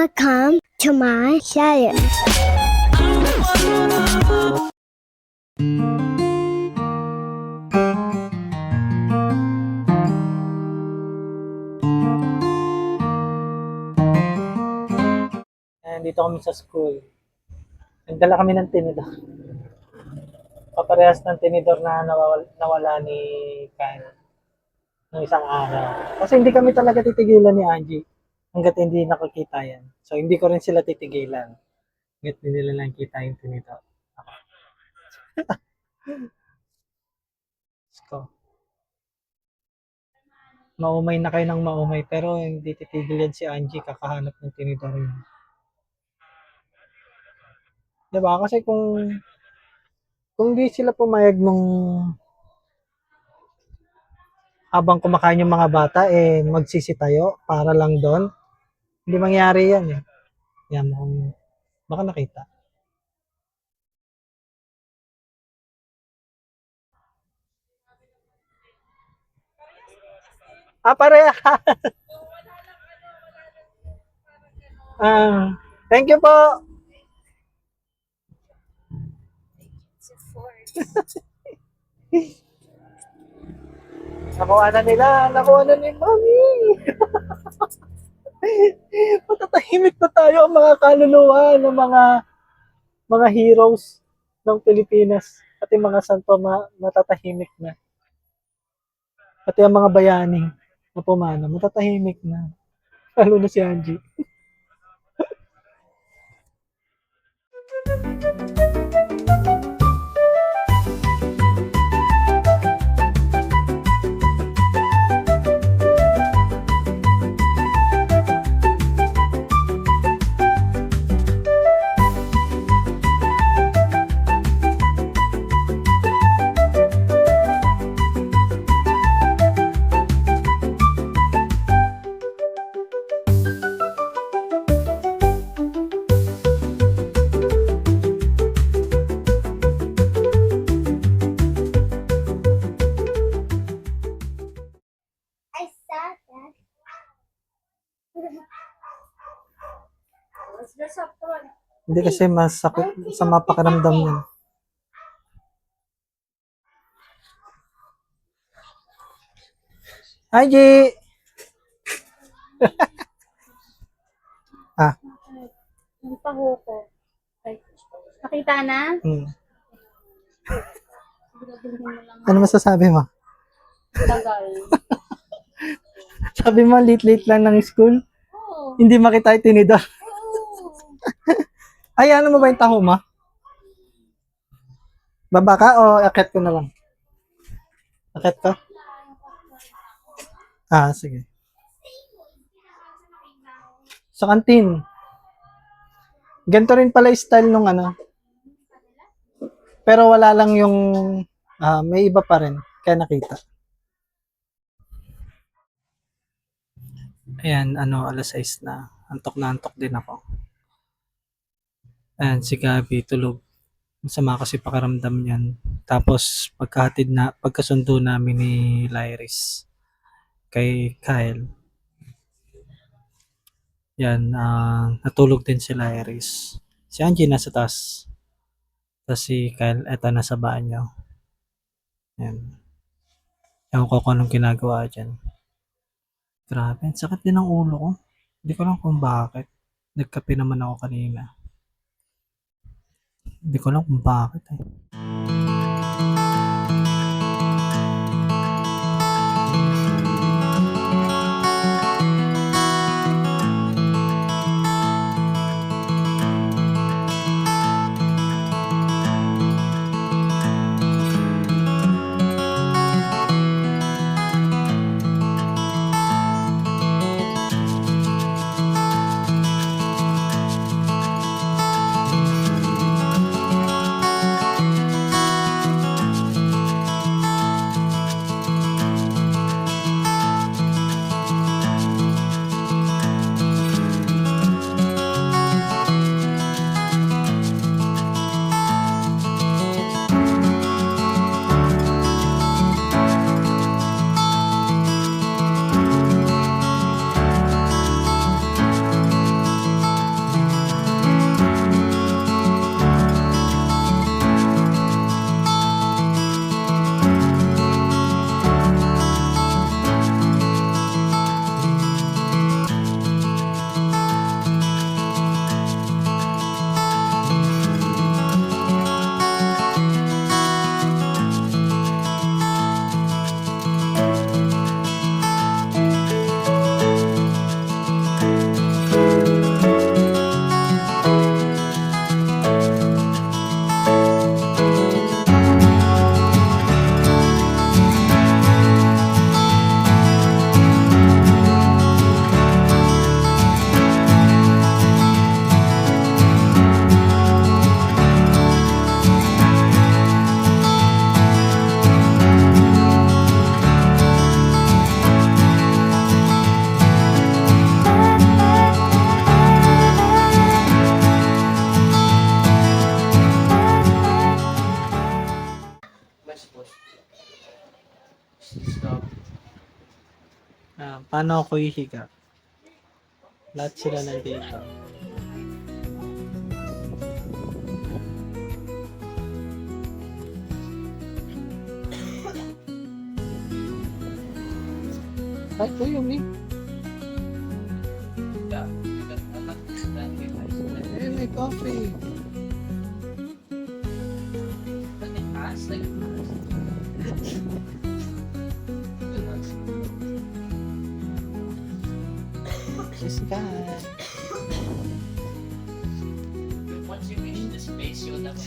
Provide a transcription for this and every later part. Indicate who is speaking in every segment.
Speaker 1: Welcome to my channel.
Speaker 2: And dito kami sa school. Nagdala kami ng tinidor. Paparehas ng tinidor na nawala ni Kyle ng isang araw. Kasi hindi kami talaga titigilan ni Angie hanggat hindi nakakita yan. So hindi ko rin sila titigilan hanggat hindi nila nakita yung tinidor. So, maumay na kayo ng maumay pero hindi titigil yan si Angie kakahanap ng tinidor yun. Diba? Kasi kung di sila pumayag nung habang kumakain yung mga bata, magsisitayo para lang doon. Hindi mangyari yan eh. Yan, baka nakita. Pareha. Thank you po. Nakuha na ni Mami. Matatahimik na tayo ang mga kaluluwa ng mga heroes ng Pilipinas. At yung mga santo matatahimik na. Pati ang mga bayani na pumana, matatahimik na. Lalo na si Angie.
Speaker 1: I saw that.
Speaker 2: Hindi kasi masakit sa mapakaramdam niya. Hi, G!
Speaker 3: Ang paho ko. Ay, nakita na? Siguraduhin mo lang
Speaker 2: Ano masasabi mo?
Speaker 3: tagal.
Speaker 2: Sabi mo, late-late lang ng school?
Speaker 3: Oo.
Speaker 2: Hindi makita yung tinidor.
Speaker 3: Oo.
Speaker 2: Ay, ano mo ba yung taho mo? Baba ka o akit ko na lang? Akit ka? Sige. Sa kantin. Ganito rin pala yung style nung ano. Pero wala lang yung, may iba pa rin. Kaya nakita. Ayan, alas 6 na. Antok na antok din ako. Ayan, si Gabi tulog. Masama kasi pakiramdam niyan. Tapos, pagkasundo namin ni Lyris kay Kyle. Yan, natulog din si Lyris. Si Angie nasa taas. Tapos si Kyle, eto nasa banyo. Yan. Ewan ko kung anong ginagawa dyan. Grabe, sakit din ang ulo ko. Hindi ko lang kung bakit. Nagkape naman ako kanina. Hindi ko lang kung bakit eh. Paano ako hihiga? Lahat sila nandito. Ay, Yumi. Hey, may coffee. She's gone.
Speaker 4: Once you reach the space, you'll never.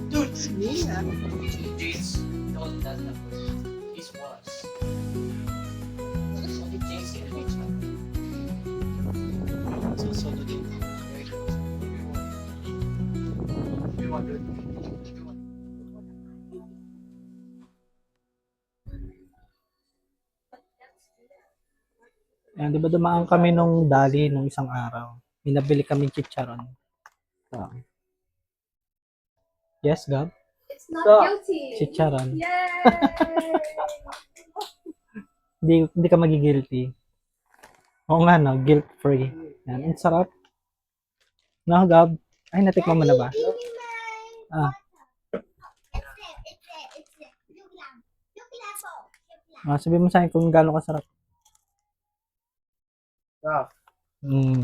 Speaker 2: Dude, it's me.
Speaker 4: James told that this was. Only James can reach that.
Speaker 2: Susunod din.
Speaker 4: You want to?
Speaker 2: Ayan, di ba dumaan kami nung Dali nung isang araw? May nabili kami chicharon. So. Yes, Gab?
Speaker 3: It's not
Speaker 4: Stop.
Speaker 3: guilty.
Speaker 2: Chicharon.
Speaker 3: Yay!
Speaker 2: Hindi ka magigilty. Oo nga, no? Guilt-free. Yan. Ang sarap. No, Gab? Ay, natikman mo na ba? Ah, sabi mo sa akin kung gaano kasarap.
Speaker 4: Stop.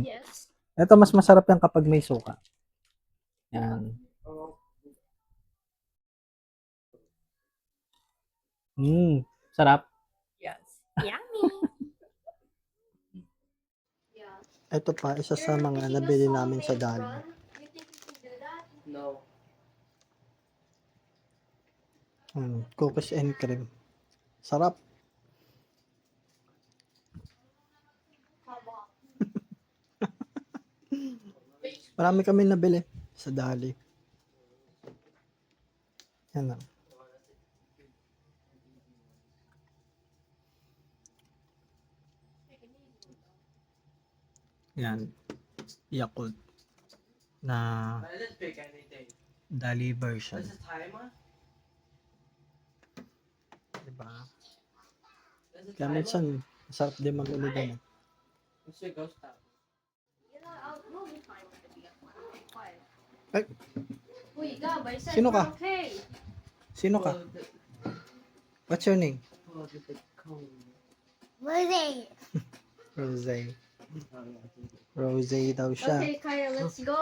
Speaker 3: Yes.
Speaker 2: Ito, mas masarap yan kapag may suka. Yan. Sarap.
Speaker 3: Yes. Yummy. Yeah.
Speaker 2: Ito pa, isa sa mga nabili namin sa Dali.
Speaker 3: You think you can do that?
Speaker 4: No.
Speaker 2: Cookies and cream. Sarap. Marami kami nabili sa Dali. Yan lang. Yan. Yakult. Na
Speaker 4: I didn't pick anything.
Speaker 2: Dali version.
Speaker 4: What's the timer?
Speaker 2: Diba?
Speaker 4: What's the
Speaker 2: Kaya
Speaker 4: timer?
Speaker 2: minsan, masarap din mag-uli din.
Speaker 4: What's your ghost time?
Speaker 3: You know, we'll be fine with the okay, quiet.
Speaker 2: Ay,
Speaker 3: Wait, Gab, I said
Speaker 2: Sino
Speaker 3: we're
Speaker 2: ka?
Speaker 3: okay.
Speaker 2: sino ka? What's your name? Rose. Rose daw siya.
Speaker 3: Okay, Kyle, let's go.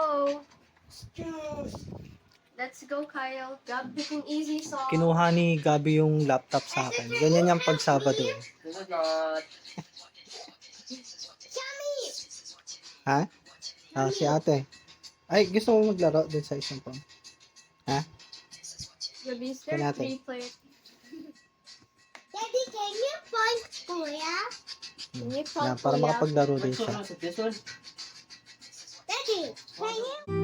Speaker 3: Let's go, Kyle. Gab picking easy song.
Speaker 2: Kinuha ni Gabi yung laptop sa akin. Ganyan yung pag Sabado.
Speaker 4: This is not.
Speaker 2: Ha? Si ate. Ay, gusto mo maglaro din sa isang phone? Ha?
Speaker 3: Gabi, is
Speaker 2: Can
Speaker 3: there
Speaker 2: natin.
Speaker 3: replay?
Speaker 1: Daddy, can you find Kuya?
Speaker 3: Can you
Speaker 2: Yan, para
Speaker 3: Kuya?
Speaker 2: makapaglaro din
Speaker 4: Which
Speaker 2: siya.
Speaker 4: one was it? This one?
Speaker 1: Daddy, can you?